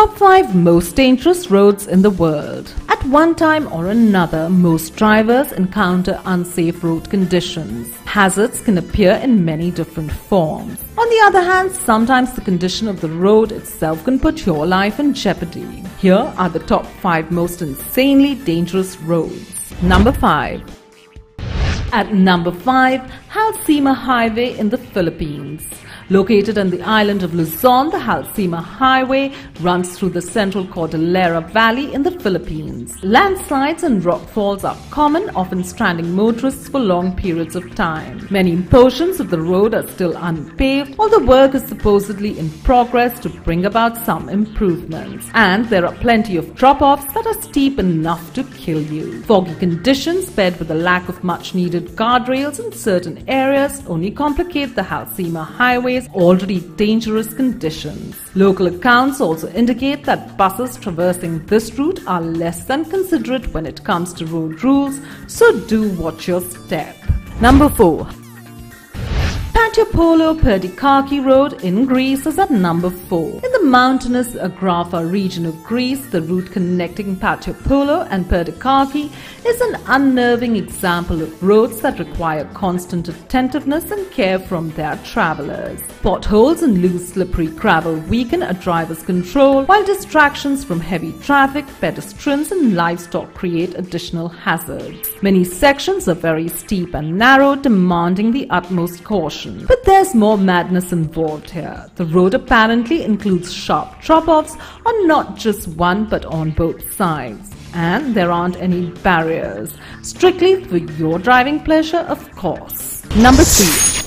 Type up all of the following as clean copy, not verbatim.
Top 5 most dangerous roads in the world. At one time or another, most drivers encounter unsafe road conditions. Hazards can appear in many different forms. On the other hand, sometimes the condition of the road itself can put your life in jeopardy. Here are the top 5 most insanely dangerous roads. Number 5. At number 5, Halsema Highway in the Philippines. Located on the island of Luzon, the Halsema Highway runs through the central Cordillera Valley in the Philippines. Landslides and rockfalls are common, often stranding motorists for long periods of time. Many portions of the road are still unpaved, although work is supposedly in progress to bring about some improvements. And there are plenty of drop-offs that are steep enough to kill you. Foggy conditions paired with a lack of much-needed guardrails in certain areas only complicate the Halsema Highway's already dangerous conditions. Local accounts also indicate that buses traversing this route are less than considerate when it comes to road rules, so do watch your step. Number 4. Pantopolo-Perdikaki Road in Greece is at number 4. In the mountainous Agrafa region of Greece, the route connecting Pantopolo and Perdikaki is an unnerving example of roads that require constant attentiveness and care from their travelers. Potholes and loose slippery gravel weaken a driver's control, while distractions from heavy traffic, pedestrians and livestock create additional hazards. Many sections are very steep and narrow, demanding the utmost caution. But there's more madness involved here. The road apparently includes sharp drop-offs on not just one but on both sides. And there aren't any barriers. Strictly for your driving pleasure, of course. Number 3.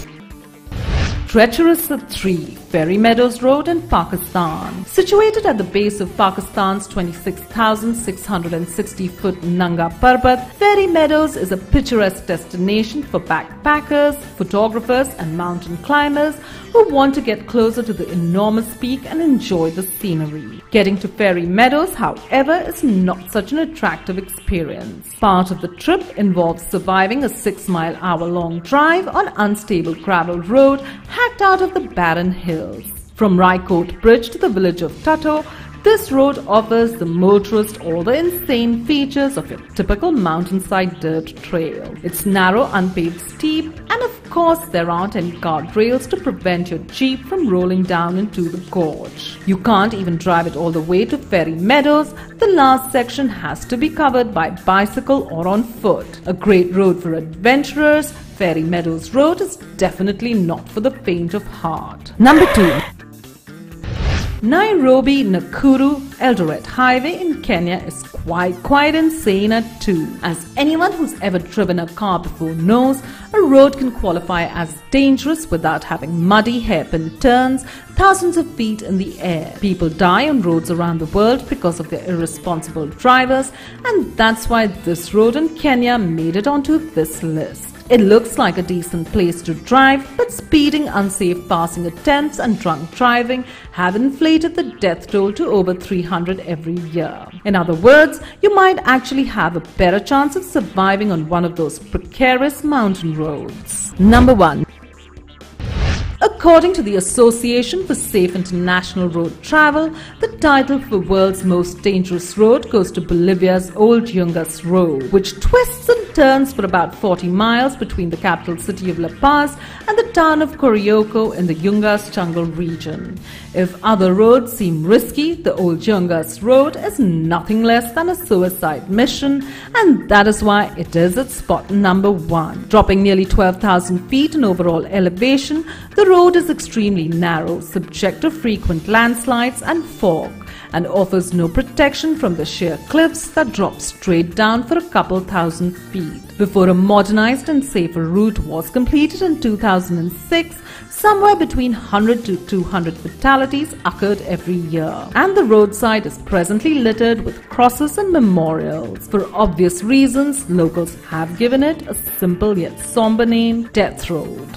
Treacherous 3, Ferry Meadows Road in Pakistan. Situated at the base of Pakistan's 26,660-foot Nanga Parbat, Ferry Meadows is a picturesque destination for backpackers, photographers and mountain climbers who want to get closer to the enormous peak and enjoy the scenery. Getting to Ferry Meadows, however, is not such an attractive experience. Part of the trip involves surviving a 6-mile-hour-long drive on unstable gravel road hacked out of the barren hills. From Raikot Bridge to the village of Tato, this road offers the motorist all the insane features of your typical mountainside dirt trail. It's narrow, unpaved, steep, and of course there aren't any guardrails to prevent your Jeep from rolling down into the gorge. You can't even drive it all the way to Ferry Meadows. The last section has to be covered by bicycle or on foot. A great road for adventurers, Ferry Meadows Road is definitely not for the faint of heart. Number 2. Nairobi-Nakuru Eldoret Highway in Kenya is quite insane at 2. As anyone who's ever driven a car before knows, a road can qualify as dangerous without having muddy hairpin turns thousands of feet in the air. People die on roads around the world because of their irresponsible drivers, and that's why this road in Kenya made it onto this list. It looks like a decent place to drive, but speeding, unsafe passing attempts and drunk driving have inflated the death toll to over 300 every year. In other words, you might actually have a better chance of surviving on one of those precarious mountain roads. Number 1. According to the Association for Safe International Road Travel, the title for world's most dangerous road goes to Bolivia's Old Yungas Road, which twists and turns for about 40 miles between the capital city of La Paz and the town of Corioco in the Yungas Jungle region. If other roads seem risky, the Old Yungas Road is nothing less than a suicide mission, and that is why it is at spot number 1. Dropping nearly 12,000 feet in overall elevation, the road is extremely narrow, subject to frequent landslides and fog, and offers no protection from the sheer cliffs that drop straight down for a couple thousand feet. Before a modernized and safer route was completed in 2006, somewhere between 100 to 200 fatalities occurred every year, and the roadside is presently littered with crosses and memorials. For obvious reasons, locals have given it a simple yet somber name, Death Road.